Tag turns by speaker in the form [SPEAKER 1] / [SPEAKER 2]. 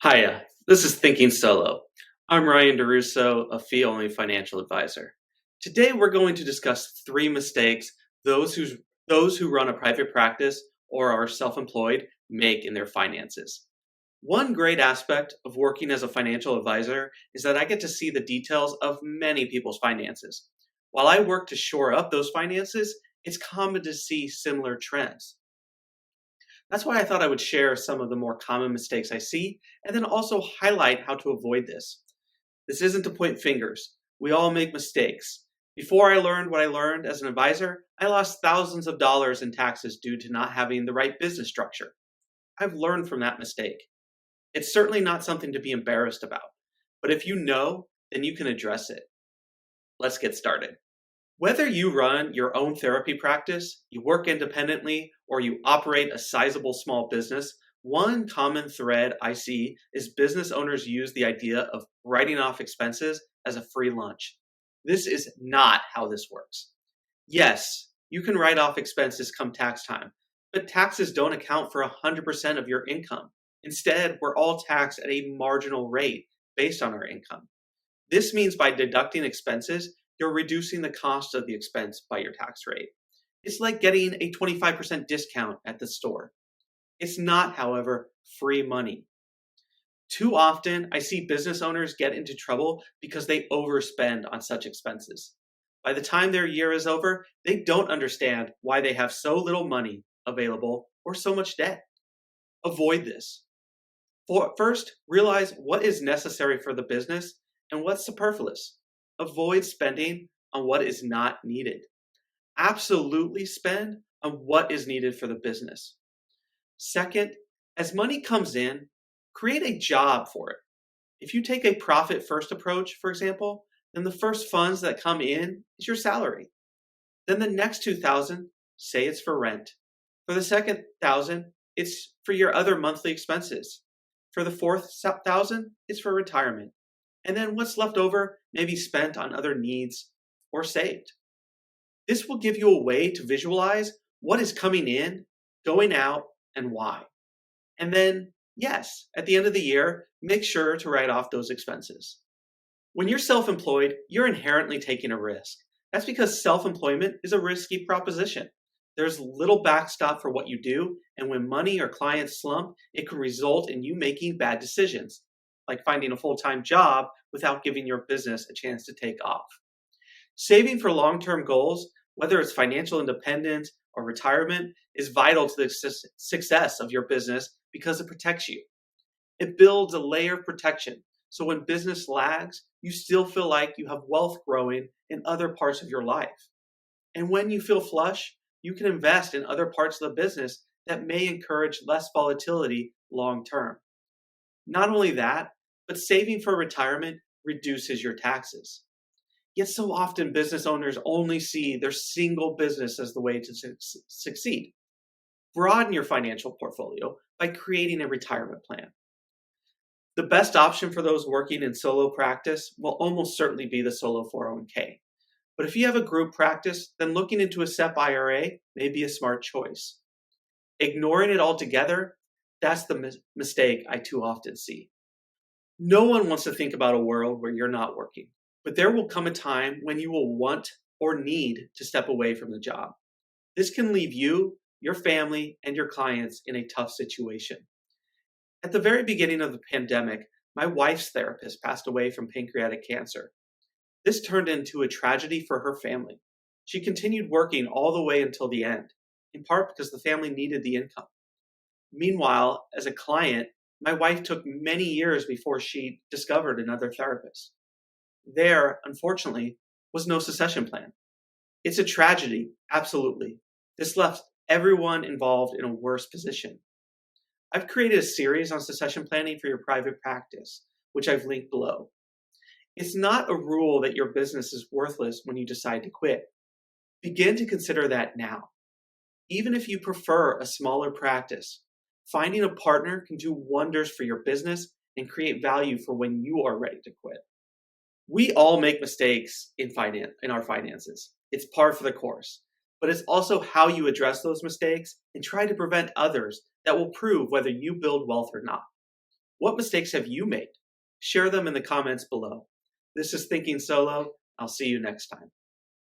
[SPEAKER 1] Hiya, this is Thinking Solo. I'm Ryan DeRusso, a fee-only financial advisor. Today we're going to discuss three mistakes those who those who run a private practice or are self-employed make in their finances. One great aspect of working as a financial advisor is that I get to see the details of many people's finances. While I work to shore up those finances, it's common to see similar trends. That's why I thought I would share some of the more common mistakes I see and then also highlight how to avoid this. This isn't to point fingers. We all make mistakes. Before I learned what I learned as an advisor, I lost thousands of dollars in taxes due to not having the right business structure. I've learned from that mistake. It's certainly not something to be embarrassed about, but if you know, then you can address it. Let's get started. Whether you run your own therapy practice, you work independently, or you operate a sizable small business, one common thread I see is business owners use the idea of writing off expenses as a free lunch. This is not how this works. Yes, you can write off expenses come tax time, but taxes don't account for 100% of your income. Instead, we're all taxed at a marginal rate based on our income. This means by deducting expenses, you're reducing the cost of the expense by your tax rate. It's like getting a 25% discount at the store. It's not, however, free money. Too often, I see business owners get into trouble because they overspend on such expenses. By the time their year is over, they don't understand why they have so little money available or so much debt. Avoid this. First, realize what is necessary for the business and what's superfluous. Avoid spending on what is not needed. Absolutely spend on what is needed for the business. Second, as money comes in, create a job for it. If you take a profit first approach, for example, then the first funds that come in is your salary. Then the next 2,000, say it's for rent. For the second 1,000, it's for your other monthly expenses. For the fourth 1,000, it's for retirement. And then what's left over may be spent on other needs or saved. This will give you a way to visualize what is coming in, going out, and why. And then, yes, at the end of the year, make sure to write off those expenses. When you're self-employed, you're inherently taking a risk. That's because self-employment is a risky proposition. There's little backstop for what you do, and when money or clients slump, it can result in you making bad decisions, like finding a full-time job without giving your business a chance to take off. Saving for long-term goals, whether it's financial independence or retirement, is vital to the success of your business because it protects you. It builds a layer of protection, so when business lags, you still feel like you have wealth growing in other parts of your life. And when you feel flush, you can invest in other parts of the business that may encourage less volatility long-term. Not only that, but saving for retirement reduces your taxes. Yet so often business owners only see their single business as the way to succeed. Broaden your financial portfolio by creating a retirement plan. The best option for those working in solo practice will almost certainly be the solo 401k. But if you have a group practice, then looking into a SEP IRA may be a smart choice. Ignoring it altogether, that's the mistake I too often see. No one wants to think about a world where you're not working, but there will come a time when you will want or need to step away from the job. This can leave you, your family, and your clients in a tough situation. At the very beginning of the pandemic, my wife's therapist passed away from pancreatic cancer. This turned into a tragedy for her family. She continued working all the way until the end, in part because the family needed the income. Meanwhile, as a client, my wife took many years before she discovered another therapist. There, unfortunately, was no succession plan. It's a tragedy, absolutely. This left everyone involved in a worse position. I've created a series on succession planning for your private practice, which I've linked below. It's not a rule that your business is worthless when you decide to quit. Begin to consider that now. Even if you prefer a smaller practice, finding a partner can do wonders for your business and create value for when you are ready to quit. We all make mistakes in our finances. It's par for the course, but it's also how you address those mistakes and try to prevent others that will prove whether you build wealth or not. What mistakes have you made? Share them in the comments below. This is Thinking Solo. I'll see you next time.